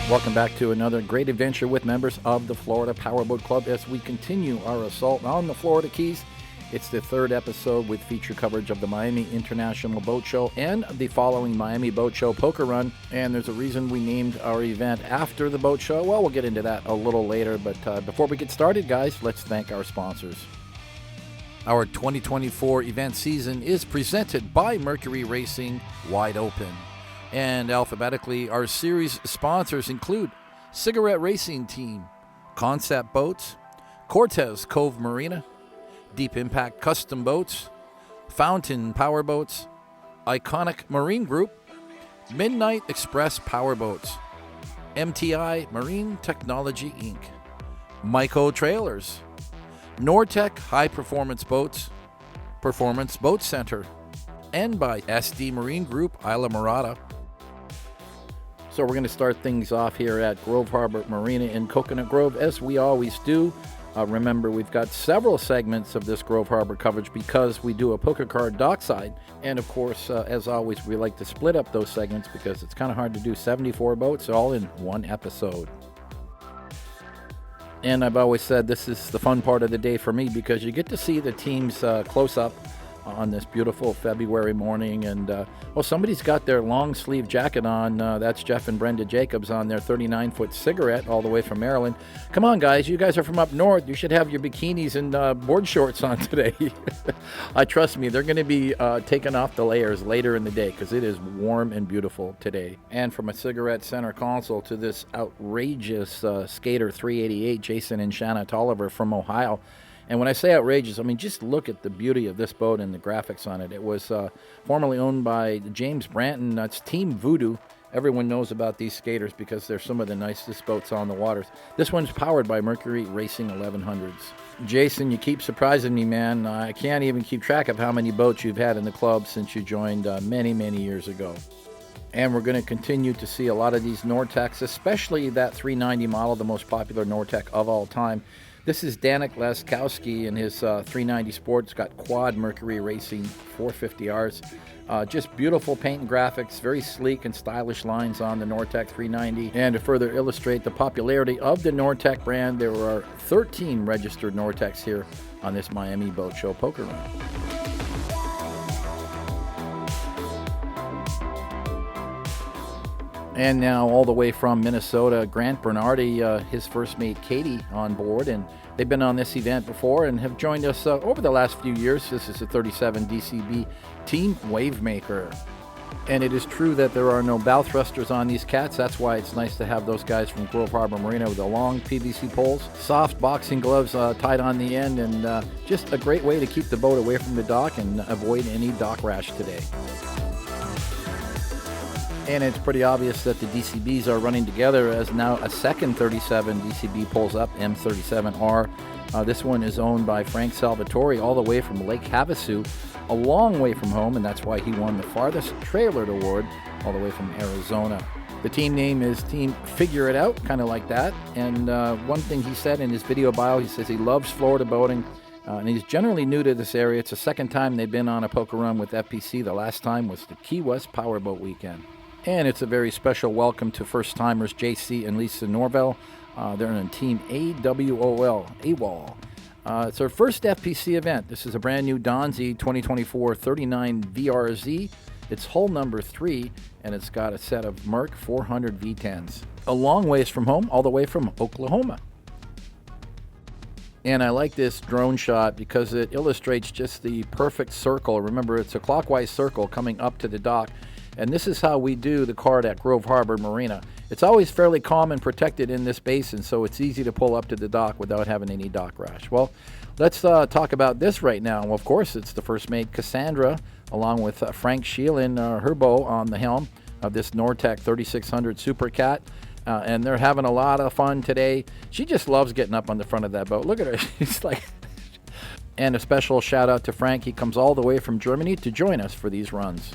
Welcome back to another great adventure with members of the Florida Powerboat Club as we continue our assault on the Florida Keys. It's the third episode with feature coverage of the Miami International Boat Show and the following Miami Boat Show Poker Run. And there's a reason we named our event after the boat show. Well, we'll get into that a little later, but before we get started, guys, let's thank our sponsors. Our 2024 event season is presented by Mercury Racing Wide Open. And alphabetically, our series sponsors include Cigarette Racing Team, Concept Boats, Cortez Cove Marina, Deep Impact Custom Boats, Fountain Power Boats, Iconic Marine Group, Midnight Express Power Boats, MTI Marine Technology Inc., Myco Trailers, Nortec High Performance Boats, Performance Boat Center, and by SD Marine Group Isla Morada. So we're going to start things off here at Grove Harbor Marina in Coconut Grove, as we always do. Remember, we've got several segments of this Grove Harbor coverage because we do a poker card dockside. And of course, as always, we like to split up those segments because it's kind of hard to do 74 boats all in one episode. And I've always said this is the fun part of the day for me because you get to see the teams close up on this beautiful February morning. And somebody's got their long sleeve jacket on. That's Jeff and Brenda Jacobs on their 39-foot cigarette all the way from Maryland. Come on, guys, you guys are from up north. You should have your bikinis and board shorts on today. Trust me, they're going to be taking off the layers later in the day because it is warm and beautiful today. And from a cigarette center console to this outrageous Skater 388, Jason and Shanna Tolliver from Ohio. And when I say outrageous, I mean, just look at the beauty of this boat and the graphics on it. It was formerly owned by James Branton. That's Team VOODOO. Everyone knows about these skaters because they're some of the nicest boats on the waters. This one's powered by Mercury Racing 1100s. Jason, you keep surprising me, man. I can't even keep track of how many boats you've had in the club since you joined many, many years ago. And we're going to continue to see a lot of these Nortecs, especially that 390 model, the most popular Nortec of all time. This is Danik Laskowski in his 390 Sport. It's got quad Mercury Racing 450Rs. Just beautiful paint and graphics, very sleek and stylish lines on the Nortec 390. And to further illustrate the popularity of the Nortec brand, there are 13 registered Nortecs here on this Miami Boat Show Poker Run. And now all the way from Minnesota, Grant Bernardi, his first mate Katie on board, and they've been on this event before and have joined us over the last few years. This is a 37 DCB Team WAVEMAKER. And it is true that there are no bow thrusters on these cats. That's why it's nice to have those guys from Grove Harbor Marina with the long PVC poles, soft boxing gloves tied on the end, and just a great way to keep the boat away from the dock and avoid any dock rash today. And it's pretty obvious that the DCBs are running together as now a second 37 DCB pulls up, M37R. This one is owned by Frank Salvatore all the way from Lake Havasu, a long way from home, and that's why he won the farthest trailer award all the way from Arizona. The team name is Team Figure It Out, kind of like that. And one thing he said in his video bio, he says he loves Florida boating. And he's generally new to this area. It's the second time they've been on a poker run with FPC. The last time was the Key West Powerboat Weekend. And it's a very special welcome to first-timers JC and Lisa Norvell. They're in Team AWOL. It's their first FPC event. This is a brand new DONZI 2024 39 VRZ. It's hull number 3, and it's got a set of Merc 400 V10s. A long ways from home, all the way from Oklahoma. And I like this drone shot because it illustrates just the perfect circle. Remember, it's a clockwise circle coming up to the dock. And this is how we do the card at Grove Harbor Marina. It's always fairly calm and protected in this basin, so it's easy to pull up to the dock without having any dock rash. Well, let's talk about this right now. Well, of course, it's the first mate, Cassandra, along with Frank Sheelan, her beau on the helm of this Nortec 3600 Super Cat. And they're having a lot of fun today. She just loves getting up on the front of that boat. Look at her. She's like... And a special shout out to Frank. He comes all the way from Germany to join us for these runs.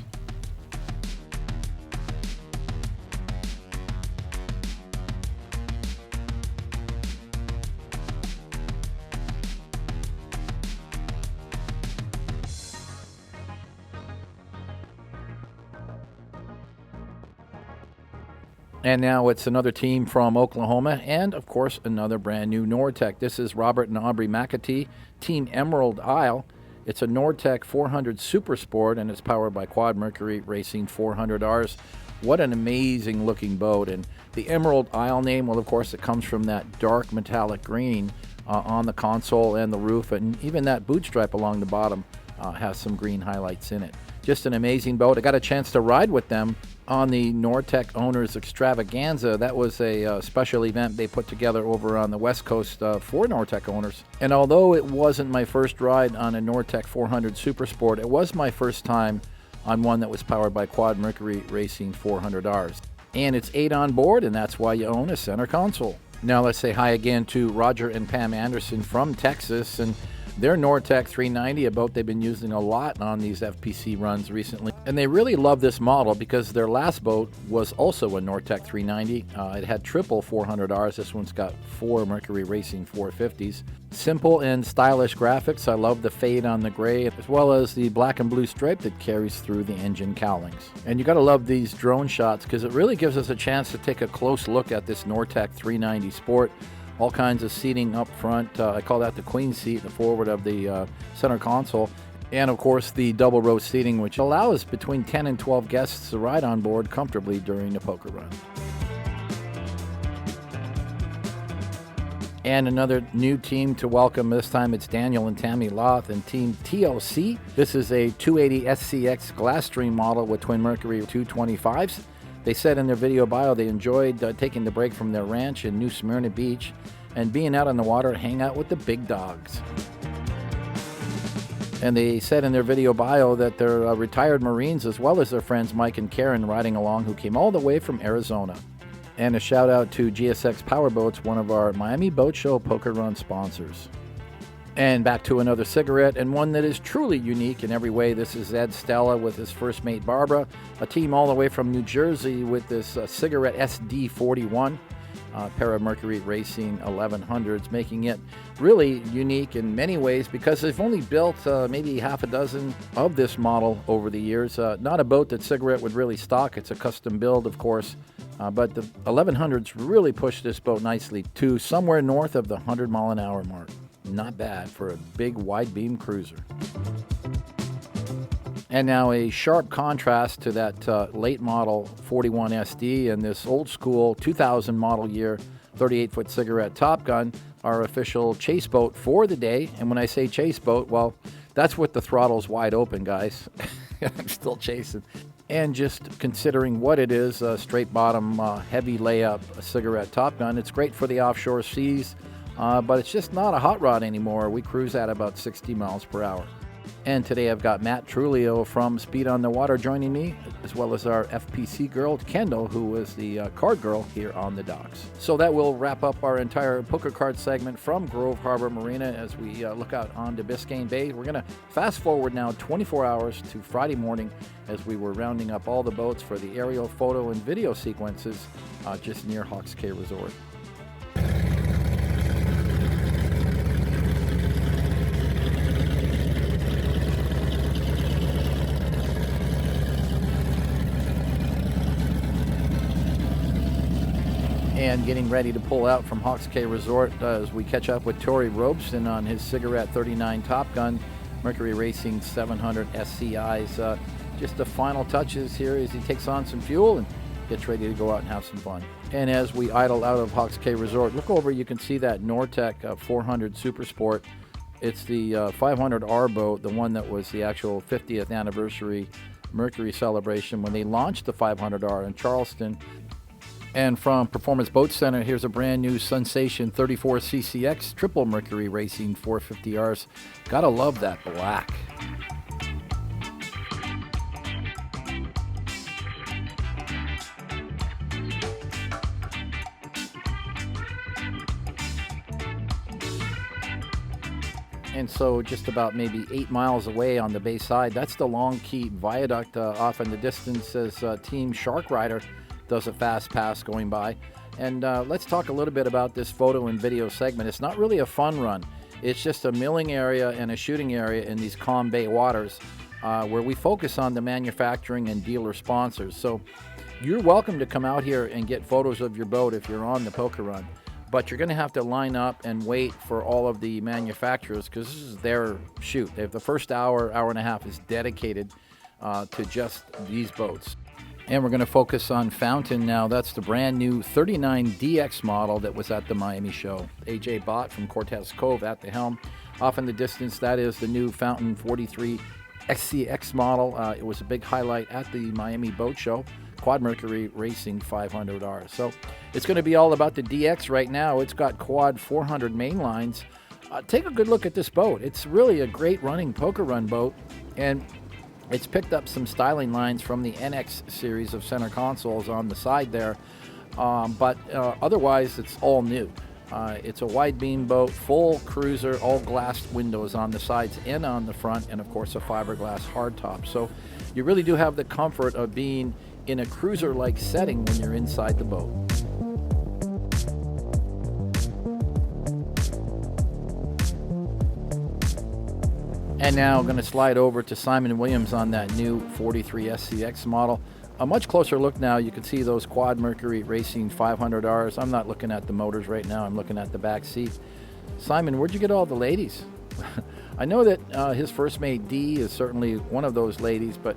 And now it's another team from Oklahoma, and of course another brand new Nortec. This is Robert and Aubrey McAtee, Team Emerald Isle. It's a Nortec 400 Super Sport, and it's powered by Quad Mercury Racing 400Rs. What an amazing looking boat. And the Emerald Isle name, well, of course, it comes from that dark metallic green on the console and the roof, and even that boot stripe along the bottom has some green highlights in it. Just an amazing boat. I got a chance to ride with them on the Nortec Owners Extravaganza. That was a special event they put together over on the West Coast for Nortec owners. And although it wasn't my first ride on a Nortec 400 Super Sport, it was my first time on one that was powered by Quad Mercury Racing 400Rs. And it's 8 on board, and that's why you own a center console. Now let's say hi again to Roger and Pam Anderson from Texas, and their Nortec 390, a boat they've been using a lot on these FPC runs recently. And they really love this model because their last boat was also a Nortec 390. It had triple 400Rs. This one's got 4 Mercury Racing 450s. Simple and stylish graphics. I love the fade on the gray, as well as the black and blue stripe that carries through the engine cowlings. And you got to love these drone shots because it really gives us a chance to take a close look at this Nortec 390 Sport. All kinds of seating up front. I call that the queen seat, the forward of the center console. And of course the double row seating, which allows between 10 and 12 guests to ride on board comfortably during the poker run. And another new team to welcome. This time it's Daniel and Tammy Loth and Team TLSEA. This is a 280 SCX GLASSTREAM model with twin Mercury 225s. They said in their video bio they enjoyed taking the break from their ranch in New Smyrna Beach and being out on the water to hang out with the big dogs. And they said in their video bio that they're retired Marines, as well as their friends Mike and Karen riding along, who came all the way from Arizona. And a shout out to GSX Powerboats, one of our Miami Boat Show Poker Run sponsors. And back to another cigarette, and one that is truly unique in every way. This is Ed Stella with his first mate Barbara, a team all the way from New Jersey with this cigarette SD41, pair of Mercury Racing 1100s, making it really unique in many ways because they've only built maybe half a dozen of this model over the years. Not a boat that Cigarette would really stock. It's a custom build, of course, but the 1100s really pushed this boat nicely to somewhere north of the 100-mile-an-hour mark. Not bad for a big wide beam cruiser. And now a sharp contrast to that late model 41 SD and this old school 2000 model year 38-foot Cigarette Top Gun, our official chase boat for the day. And when I say chase boat, well, that's with the throttles wide open, guys. I'm still chasing. And just considering what it is, a straight bottom, heavy layup, a Cigarette Top Gun, it's great for the offshore seas. But it's just not a hot rod anymore. We cruise at about 60 miles per hour. And today I've got Matt Trulio from Speed on the Water joining me, as well as our FPC girl, Kendall, who is the card girl here on the docks. So that will wrap up our entire poker card segment from Grove Harbor Marina as we look out onto Biscayne Bay. We're going to fast forward now 24 hours to Friday morning as we were rounding up all the boats for the aerial photo and video sequences just near Hawks Cay Resort. And getting ready to pull out from Hawks Cay Resort as we catch up with Tory Robson on his Cigarette 39 Top Gun, Mercury Racing 700 SCIs. Just the final touches here as he takes on some fuel and gets ready to go out and have some fun. And as we idle out of Hawks Cay Resort, look over, you can see that Nortec 400 Super Sport. It's the 500R boat, the one that was the actual 50th anniversary Mercury celebration when they launched the 500R in Charleston. And from Performance Boat Center, here's a brand new Sensation 34 CCX Triple Mercury Racing 450Rs. Gotta love that black. And so just about maybe 8 miles away on the bay side, that's the Long Key Viaduct off in the distance as Team Shark Rider does a fast pass going by. And let's talk a little bit about this photo and video segment. It's not really a fun run. It's just a milling area and a shooting area in these calm bay waters. where we focus on the manufacturing and dealer sponsors. So you're welcome to come out here and get photos of your boat if you're on the poker run, but you're going to have to line up and wait for all of the manufacturers, because this is their shoot. They have the first hour and a half is dedicated to just these boats. And we're going to focus on Fountain now. That's the brand new 39DX model that was at the Miami show. AJ Bott from Cortez Cove at the helm. Off in the distance, that is the new Fountain 43 SCX model. It was a big highlight at the Miami Boat Show. Quad Mercury Racing 500R. So it's going to be all about the DX right now. It's got quad 400 main lines. Take a good look at this boat. It's really a great running poker run boat, and it's picked up some styling lines from the NX series of center consoles on the side there, but otherwise it's all new. It's a wide beam boat, full cruiser, all glass windows on the sides and on the front, and of course a fiberglass hardtop. So you really do have the comfort of being in a cruiser-like setting when you're inside the boat. And now I'm going to slide over to Simon Williams on that new 43 SCX model. A much closer look now. You can see those Quad Mercury Racing 500Rs. I'm not looking at the motors right now. I'm looking at the back seat. Simon, where'd you get all the ladies? I know that his first mate Dee is certainly one of those ladies, but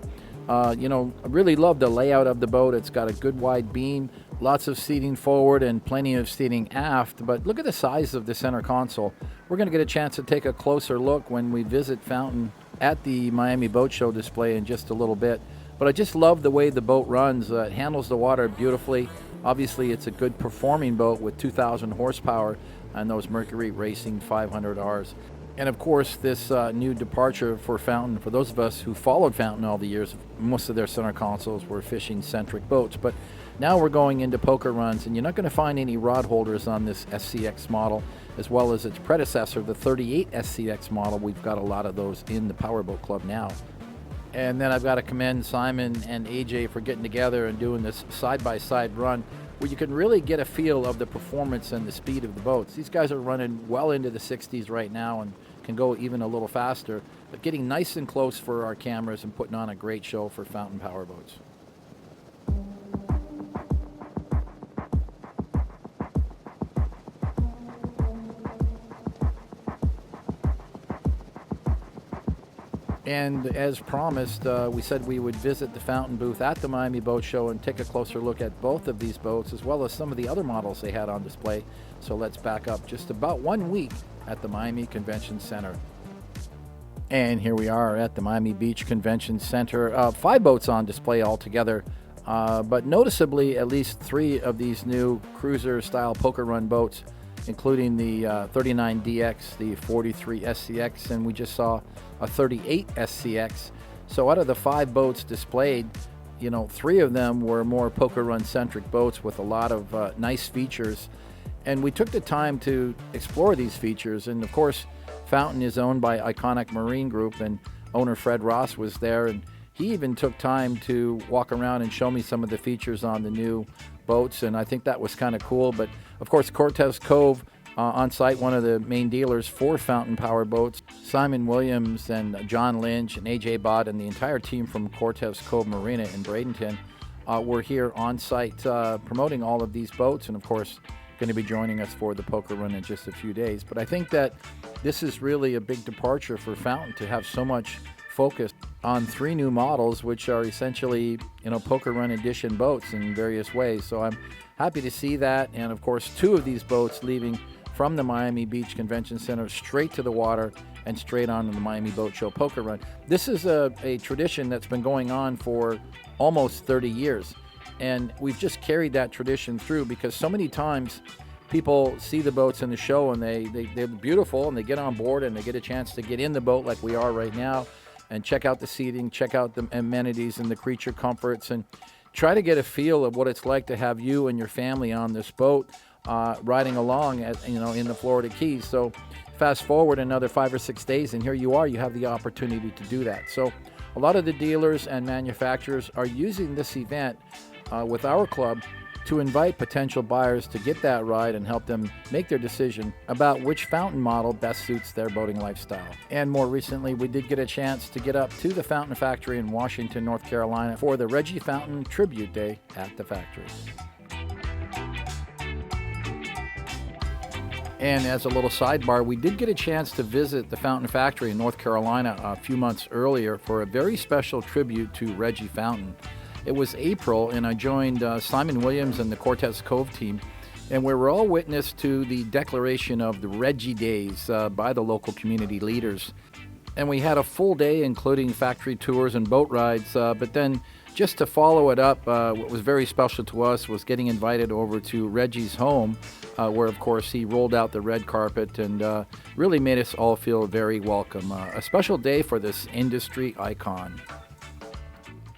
you know, I really love the layout of the boat. It's got a good wide beam, lots of seating forward and plenty of seating aft, but look at the size of the center console. We're going to get a chance to take a closer look when we visit Fountain at the Miami Boat Show display in just a little bit. But I just love the way the boat runs. It handles the water beautifully. Obviously, it's a good performing boat with 2,000 horsepower and those Mercury Racing 500Rs. And of course, this new departure for Fountain, for those of us who followed Fountain all the years, most of their center consoles were fishing-centric boats. But now we're going into poker runs, and you're not going to find any rod holders on this SCX model, as well as its predecessor, the 38 SCX model. We've got a lot of those in the Powerboat Club now. And then I've got to commend Simon and AJ for getting together and doing this side-by-side run, where you can really get a feel of the performance and the speed of the boats. These guys are running well into the 60s right now and can go even a little faster, but getting nice and close for our cameras and putting on a great show for Fountain Powerboats. And as promised, we said we would visit the Fountain booth at the Miami Boat Show and take a closer look at both of these boats, as well as some of the other models they had on display. So let's back up just about 1 week at the Miami Convention Center. And here we are at the Miami Beach Convention Center. 5 boats on display altogether, but noticeably at least 3 of these new cruiser-style poker run boats, including the 39DX, the 43 SCX, and we just saw a 38 SCX. So out of the 5 boats displayed, you know, 3 of them were more poker run centric boats with a lot of nice features. And we took the time to explore these features. And of course, Fountain is owned by Iconic Marine Group, and owner Fred Ross was there, and he even took time to walk around and show me some of the features on the new boats, and I think that was kind of cool. But of course, Cortez Cove on site, one of the main dealers for Fountain Power Boats. Simon Williams and John Lynch and AJ Bott and the entire team from Cortez Cove Marina in Bradenton were here on site promoting all of these boats, and of course going to be joining us for the poker run in just a few days. But I think that this is really a big departure for Fountain to have so much focus on 3 new models, which are essentially, you know, poker run edition boats in various ways. So I'm happy to see that. And of course, 2 of these boats leaving from the Miami Beach Convention Center straight to the water and straight on to the Miami Boat Show poker run. This is a tradition that's been going on for almost 30 years. And we've just carried that tradition through, because so many times people see the boats in the show and they're beautiful, and they get on board and they get a chance to get in the boat like we are right now and check out the seating, check out the amenities and the creature comforts, and try to get a feel of what it's like to have you and your family on this boat riding along in the Florida Keys. So fast forward another 5 or 6 days and here you are, you have the opportunity to do that. So a lot of the dealers and manufacturers are using this event with our club to invite potential buyers to get that ride and help them make their decision about which fountain model best suits their boating lifestyle. And more recently, we did get a chance to get up to the Fountain Factory in Washington, North Carolina for the Reggie Fountain Tribute Day at the factory. And as a little sidebar, we did get a chance to visit the Fountain Factory in North Carolina a few months earlier for a very special tribute to Reggie Fountain. It was April, and I joined Simon Williams and the CORTEZ COVE team, and we were all witness to the declaration of the Reggie Days by the local community leaders. And we had a full day, including factory tours and boat rides, but then just to follow it up, what was very special to us was getting invited over to Reggie's home, where, of course, he rolled out the red carpet and really made us all feel very welcome. A special day for this industry icon.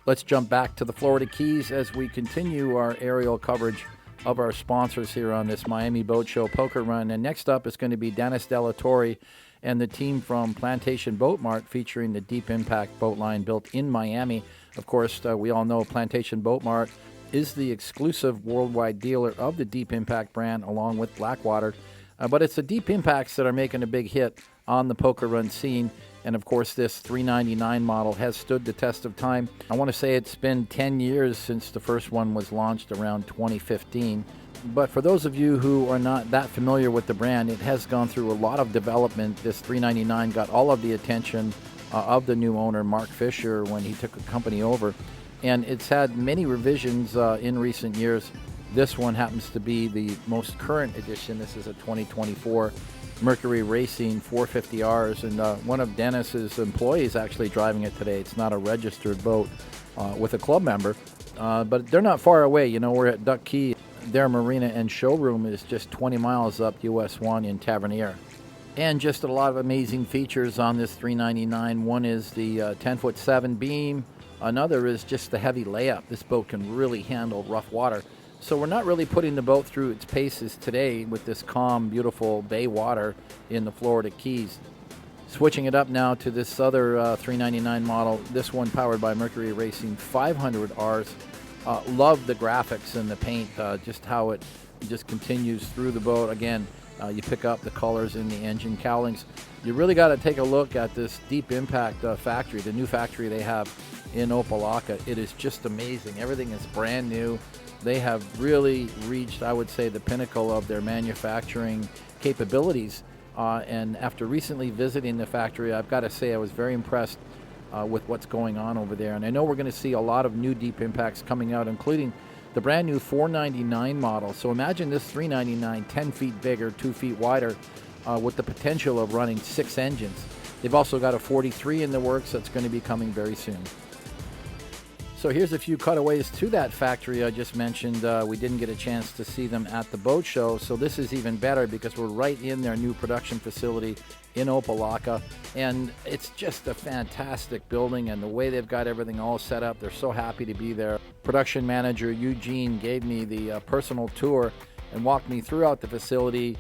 Let's jump back to the Florida Keys as we continue our aerial coverage of our sponsors here on this Miami Boat Show Poker Run. And next up is going to be Dennis Della Torre and the team from Plantation Boat Mart, featuring the Deep Impact boat line built in Miami. Of course, we all know Plantation Boat Mart is the exclusive worldwide dealer of the Deep Impact brand, along with Blackwater. But it's the Deep Impacts that are making a big hit on the poker run scene. And of course, this $399 model has stood the test of time. I want to say it's been 10 years since the first one was launched around 2015. But for those of you who are not that familiar with the brand, it has gone through a lot of development. This $399 got all of the attention of the new owner, Mark Fisher, when he took the company over. And it's had many revisions in recent years. This one happens to be the most current edition. This is a 2024 Mercury Racing 450Rs, and one of Dennis's employees actually driving it today. It's not a registered boat with a club member, but they're not far away. You know, we're at Duck Key. Their marina and showroom is just 20 miles up US 1 in Tavernier. And just a lot of amazing features on this $399. One is the 10'7" beam. Another is just the heavy layup. This boat can really handle rough water. So we're not really putting the boat through its paces today with this calm, beautiful bay water in the Florida Keys. Switching it up now to this other $399 model, this one powered by Mercury Racing 500Rs. Love the graphics and the paint, just how it just continues through the boat. Again, you pick up the colors in the engine cowlings. You really got to take a look at this Deep Impact factory, the new factory they have in Opelika. It is just amazing. Everything is brand new. They have really reached, I would say, the pinnacle of their manufacturing capabilities. And after recently visiting the factory, I've got to say I was very impressed with what's going on over there. And I know we're going to see a lot of new Deep Impacts coming out, including the brand new $499 model. So imagine this $399, 10 feet bigger, 2 feet wider, with the potential of running 6 engines. They've also got a 43 in the works that's going to be coming very soon. So here's a few cutaways to that factory I just mentioned. We didn't get a chance to see them at the boat show, so this is even better because we're right in their new production facility in Opelika, and it's just a fantastic building, and the way they've got everything all set up, they're so happy to be there. Production manager Eugene gave me the personal tour and walked me throughout the facility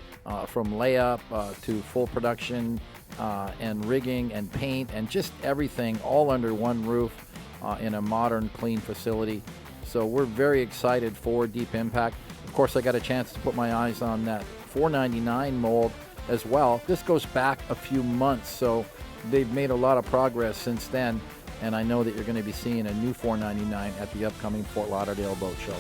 from layup to full production and rigging and paint and just everything all under one roof. In a modern, clean facility. So we're very excited for Deep Impact. Of course, I got a chance to put my eyes on that $499 mold as well. This goes back a few months, so they've made a lot of progress since then. And I know that you're going to be seeing a new $499 at the upcoming Fort Lauderdale Boat Show.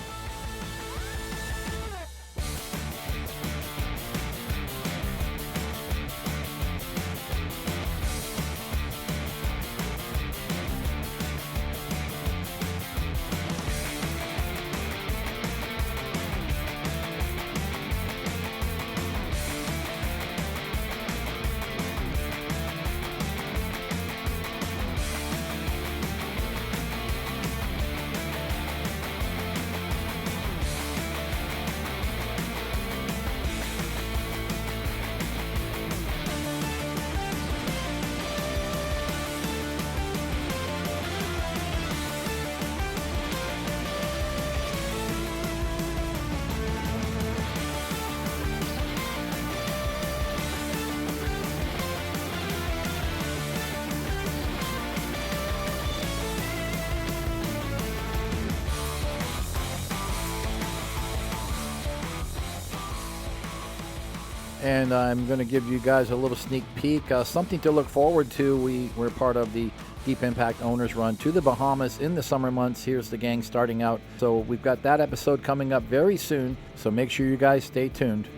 And I'm going to give you guys a little sneak peek, something to look forward to. We're part of the Deep Impact Owners Run to the Bahamas in the summer months. Here's the gang starting out. So we've got that episode coming up very soon. So make sure you guys stay tuned.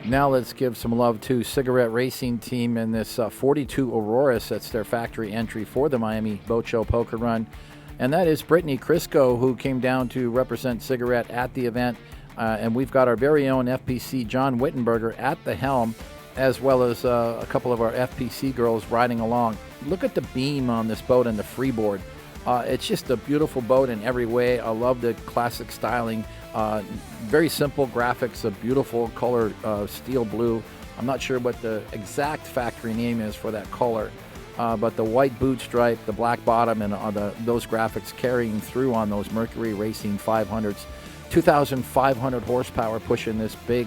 Now let's give some love to Cigarette Racing Team and this 42 Auroras. That's their factory entry for the Miami Boat Show Poker Run. And that is Brittany Crisco, who came down to represent Cigarette at the event. And we've got our very own FPC John Wittenberger at the helm, as well as a couple of our FPC girls riding along. Look at the beam on this boat and the freeboard. It's just a beautiful boat in every way. I love the classic styling. Very simple graphics, a beautiful color, steel blue. I'm not sure what the exact factory name is for that color, but the white boot stripe, the black bottom, and those graphics carrying through on those Mercury Racing 500s. 2,500 horsepower pushing this big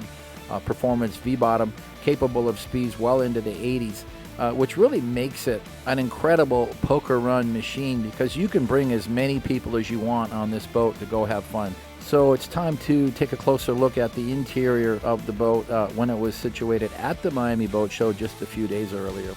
performance V-bottom, capable of speeds well into the 80s, which really makes it an incredible poker run machine because you can bring as many people as you want on this boat to go have fun. So it's time to take a closer look at the interior of the boat when it was situated at the Miami Boat Show just a few days earlier.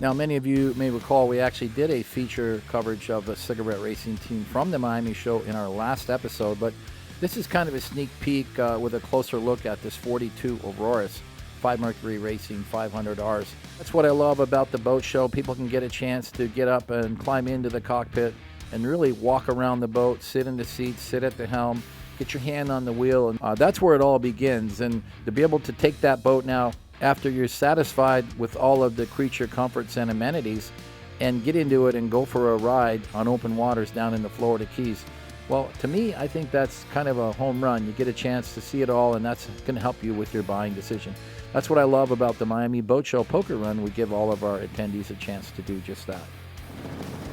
Now, many of you may recall we actually did a feature coverage of the Cigarette Racing Team from the Miami show in our last episode, but this is kind of a sneak peek with a closer look at this 42 Auroras 5 Mercury Racing 500Rs. That's what I love about the boat show. People can get a chance to get up and climb into the cockpit and really walk around the boat, sit in the seats, sit at the helm, get your hand on the wheel, and that's where it all begins. And to be able to take that boat now, after you're satisfied with all of the creature comforts and amenities, and get into it and go for a ride on open waters down in the Florida Keys. Well, to me, I think that's kind of a home run. You get a chance to see it all, and that's going to help you with your buying decision. That's what I love about the Miami Boat Show Poker Run. We give all of our attendees a chance to do just that.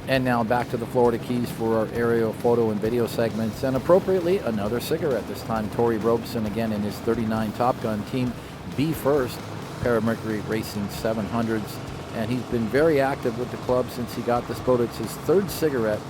And now back to the Florida Keys for our aerial photo and video segments, and appropriately, another cigarette. This time, Torrey Robeson again in his 39 Top Gun Team B First pair of Mercury Racing 700s. And he's been very active with the club since he got this boat. It's his third cigarette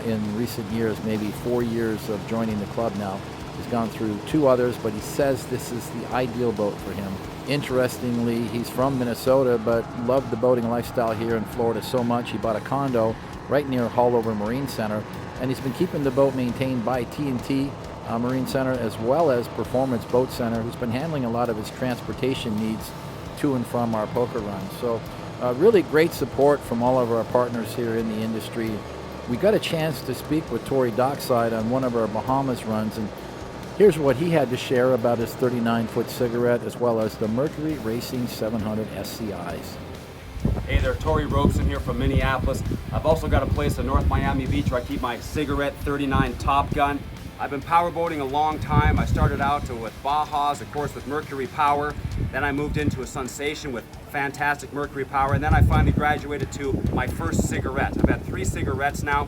in recent years, maybe 4 years of joining the club now. He's gone through 2 others, but he says this is the ideal boat for him. Interestingly, he's from Minnesota, but loved the boating lifestyle here in Florida so much, he bought a condo right near Haulover Marine Center, and he's been keeping the boat maintained by T&T Marine Center as well as Performance Boat Center, who's been handling a lot of his transportation needs to and from our poker runs. So really great support from all of our partners here in the industry. We got a chance to speak with Torrey dockside on one of our Bahamas runs, and here's what he had to share about his 39-foot cigarette as well as the Mercury Racing 700 SCIs. Hey there, Torrey Robeson here from Minneapolis. I've also got a place in North Miami Beach where I keep my cigarette 39 Top Gun. I've been powerboating a long time. I started out with Bajas, of course, with Mercury Power. Then I moved into a Sensation with fantastic Mercury Power. And then I finally graduated to my first cigarette. I've had 3 cigarettes now,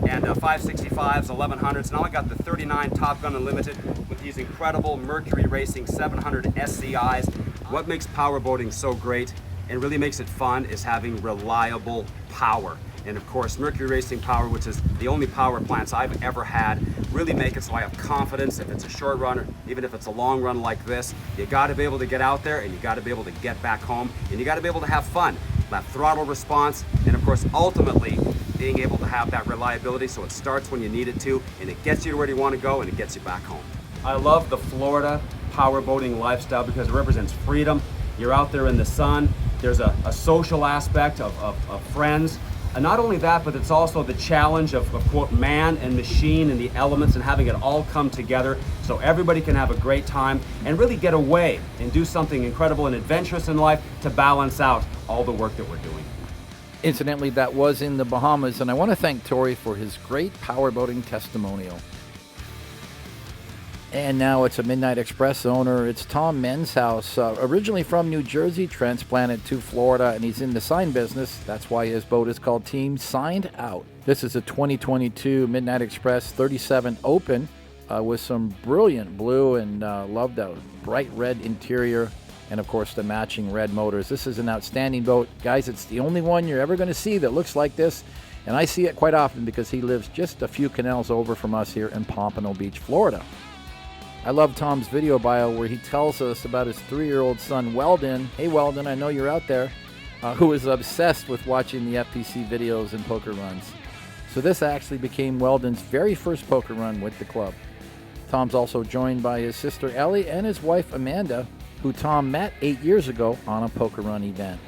and 565s, 1100s. Now I got the 39 Top Gun Unlimited with these incredible Mercury Racing 700 SCIs. What makes powerboating so great and really makes it fun is having reliable power. And of course, Mercury Racing Power, which is the only power plants I've ever had, really make it so I have confidence if it's a short run or even if it's a long run like this. You got to be able to get out there and you got to be able to get back home and you got to be able to have fun. That throttle response, and of course, ultimately, being able to have that reliability so it starts when you need it to and it gets you to where you want to go and it gets you back home. I love the Florida powerboating lifestyle because it represents freedom. You're out there in the sun. There's a social aspect of friends. And not only that, but it's also the challenge of quote, man and machine and the elements and having it all come together so everybody can have a great time and really get away and do something incredible and adventurous in life to balance out all the work that we're doing. Incidentally, that was in the Bahamas, and I want to thank Torrey for his great powerboating testimonial. And now it's a Midnight Express owner. It's Tom Menshouse, originally from New Jersey, transplanted to Florida, and he's in the sign business. That's why his boat is called Team Signed Out. This is a 2022 Midnight Express 37 Open with some brilliant blue and love the bright red interior and, of course, the matching red motors. This is an outstanding boat. Guys, it's the only one you're ever going to see that looks like this, and I see it quite often because he lives just a few canals over from us here in Pompano Beach, Florida. I love Tom's video bio where he tells us about his 3-year-old son, Weldon. Hey, Weldon, I know you're out there, who is obsessed with watching the FPC videos and poker runs. So this actually became Weldon's very first poker run with the club. Tom's also joined by his sister, Ellie, and his wife, Amanda, who Tom met 8 years ago on a poker run event.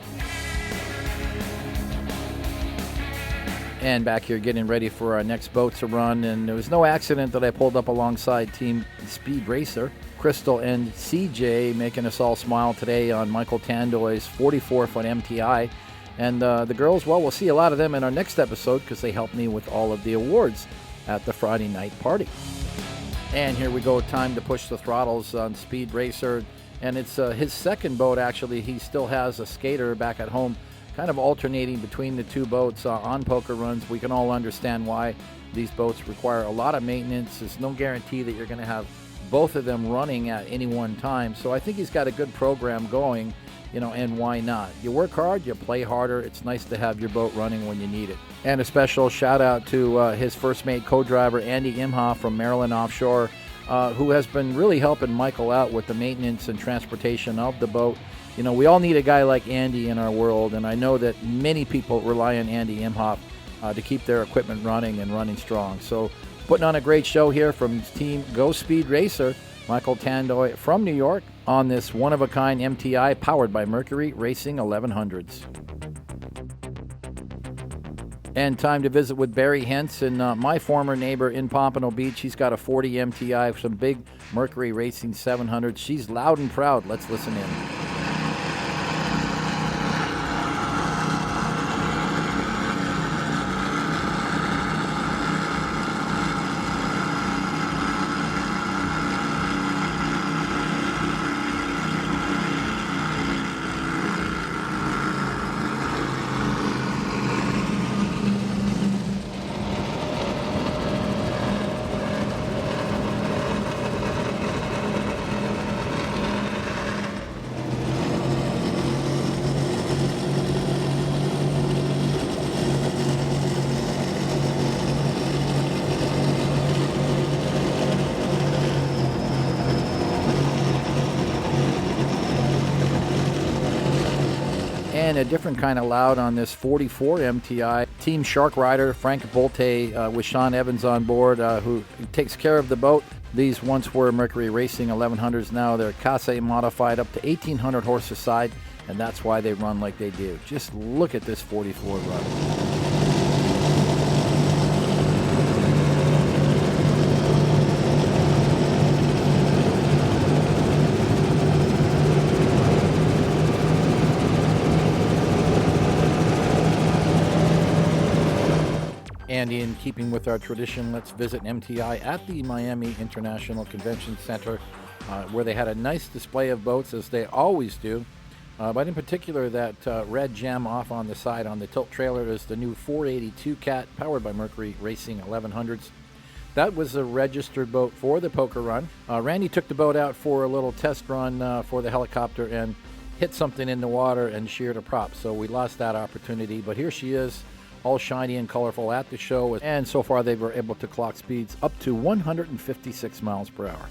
And back here getting ready for our next boat to run, and there was no accident that I pulled up alongside Team Speed Racer. Crystal and CJ making us all smile today on Michael Tandoy's 44-foot MTI. And the girls, well, we'll see a lot of them in our next episode because they helped me with all of the awards at the Friday night party. And here we go, time to push the throttles on Speed Racer. And it's his second boat, actually. He still has a skater back at home, kind of alternating between the two boats on poker runs. We can all understand why these boats require a lot of maintenance. There's no guarantee that you're going to have both of them running at any one time. So I think he's got a good program going, you know, and why not? You work hard, you play harder. It's nice to have your boat running when you need it. And a special shout out to his first mate co-driver, Andy Imhoff from Maryland Offshore, who has been really helping Michael out with the maintenance and transportation of the boat. You know, we all need a guy like Andy in our world, and I know that many people rely on Andy Imhoff to keep their equipment running and running strong. So putting on a great show here from Team Go Speed Racer, Michael Tandoy from New York, on this one-of-a-kind MTI powered by Mercury Racing 1100s. And time to visit with Barry Henson, my former neighbor in Pompano Beach. He's got a 40 MTI, some big Mercury Racing 700s. She's loud and proud. Let's listen in. And a different kind of loud on this 44 MTI. Team Shark Rider, Frank Bolte with Sean Evans on board, who takes care of the boat. These once were Mercury Racing 1100s. Now they're Casse modified up to 1,800 horse a side, and that's why they run like they do. Just look at this 44 run. And in keeping with our tradition, let's visit MTI at the Miami International Convention Center, where they had a nice display of boats, as they always do. But in particular, that red gem off on the side on the tilt trailer is the new 482 Cat, powered by Mercury Racing 1100s. That was a registered boat for the poker run. Randy took the boat out for a little test run for the helicopter and hit something in the water and sheared a prop. So we lost that opportunity, but here she is, all shiny and colorful at the show, and so far they were able to clock speeds up to 156 miles per hour.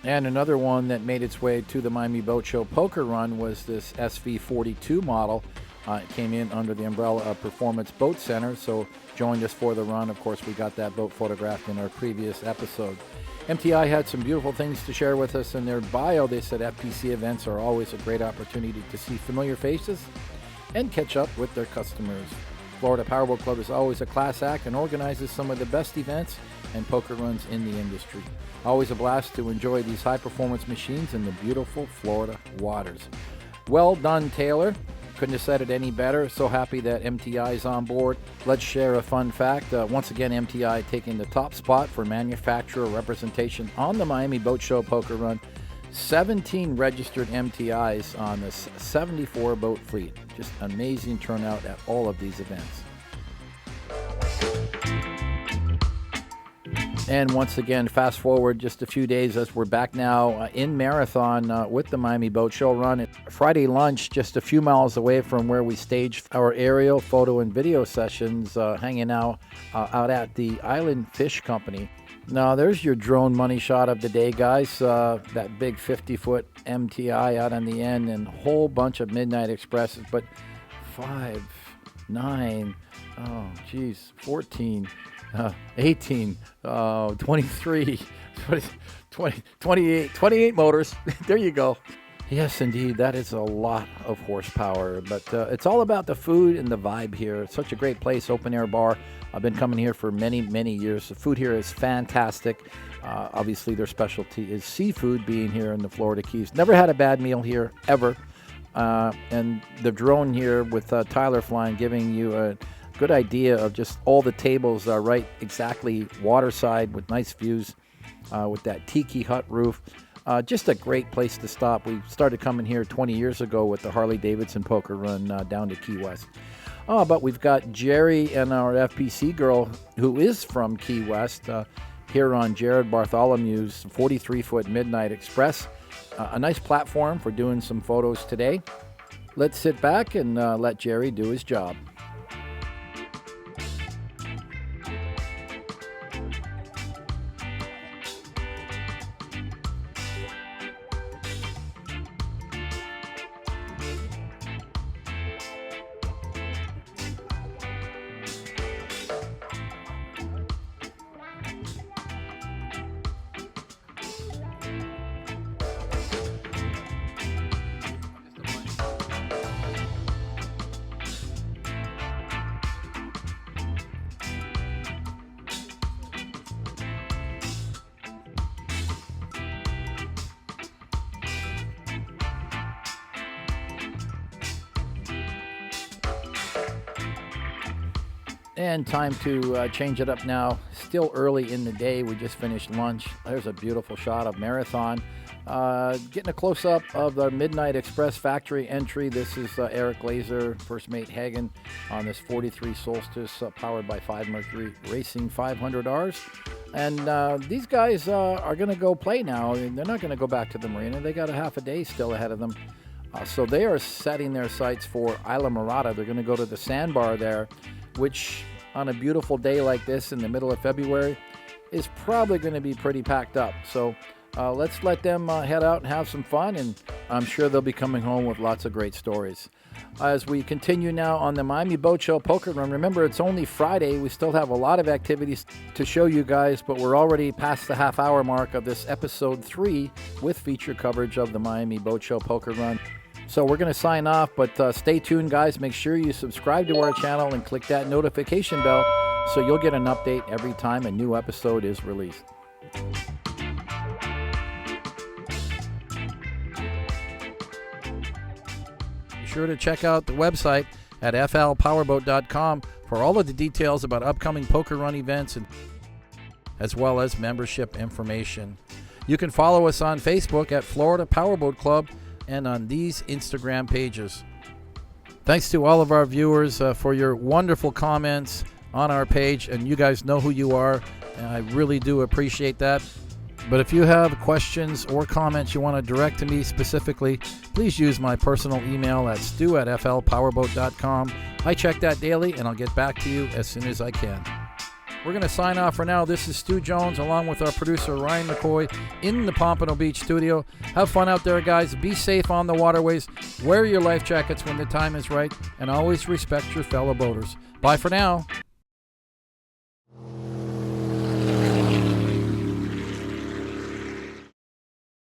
And another one that made its way to the Miami Boat Show poker run was this SV42 model. It came in under the umbrella of Performance Boat Center, so joined us for the run. Of course, we got that boat photographed in our previous episode. MTI had some beautiful things to share with us in their bio. They said FPC events are always a great opportunity to see familiar faces and catch up with their customers. Florida Powerboat Club is always a class act and organizes some of the best events and poker runs in the industry. Always a blast to enjoy these high-performance machines in the beautiful Florida waters. Well done, Taylor. Couldn't have said it any better. So happy that MTI is on board. Let's share a fun fact. Once again, MTI taking the top spot for manufacturer representation on the Miami Boat Show poker run. 17 registered MTIs on this 74 boat fleet. Just amazing turnout at all of these events. And once again, fast forward just a few days as we're back now in Marathon with the Miami Boat Show run. Friday lunch just a few miles away from where we staged our aerial photo and video sessions, hanging out at the Island Fish Company. Now, there's your drone money shot of the day, guys. That big 50-foot MTI out on the end and a whole bunch of Midnight Expresses. But 5, 9, oh, geez, 14, 18, 23, 20, 28 motors. There you go. Yes, indeed, that is a lot of horsepower, but it's all about the food and the vibe here. It's such a great place, open air bar. I've been coming here for many, many years. The food here is fantastic. Obviously, their specialty is seafood, being here in the Florida Keys. Never had a bad meal here, ever. And the drone here with Tyler flying, giving you a good idea of just all the tables are right exactly waterside with nice views with that tiki hut roof. Just a great place to stop. We started coming here 20 years ago with the Harley-Davidson poker run down to Key West. Oh, but we've got Jerry and our FPC girl who is from Key West here on Jared Bartholomew's 43-foot Midnight Express. A nice platform for doing some photos today. Let's sit back and let Jerry do his job. And time to change it up now. Still early in the day. We just finished lunch. There's a beautiful shot of Marathon. Getting a close-up of the Midnight Express factory entry. This is Eric Glazer, First Mate Hagen on this 43 Solstice powered by 5 Mercury Racing 500Rs. And these guys are going to go play now. They're not going to go back to the marina. They got a half a day still ahead of them. So they are setting their sights for Isla Morada. They're going to go to the sandbar there, which on a beautiful day like this in the middle of February is probably going to be pretty packed up. So let's let them head out and have some fun, and I'm sure they'll be coming home with lots of great stories. As we continue now on the Miami Boat Show Poker Run, remember it's only Friday. We still have a lot of activities to show you guys, but we're already past the half-hour mark of this episode 3 with feature coverage of the Miami Boat Show Poker Run. So we're going to sign off, but stay tuned, guys. Make sure you subscribe to our channel and click that notification bell so you'll get an update every time a new episode is released. Be sure to check out the website at flpowerboat.com for all of the details about upcoming poker run events, and as well as membership information. You can follow us on Facebook at Florida Powerboat Club and on these Instagram pages. Thanks to all of our viewers for your wonderful comments on our page, and you guys know who you are, and I really do appreciate that. But if you have questions or comments you want to direct to me specifically, please use my personal email at stu@flpowerboat.com. I check that daily, and I'll get back to you as soon as I can. We're going to sign off for now. This is Stu Jones along with our producer Ryan McCoy in the Pompano Beach studio. Have fun out there, guys. Be safe on the waterways. Wear your life jackets when the time is right, and always respect your fellow boaters. Bye for now.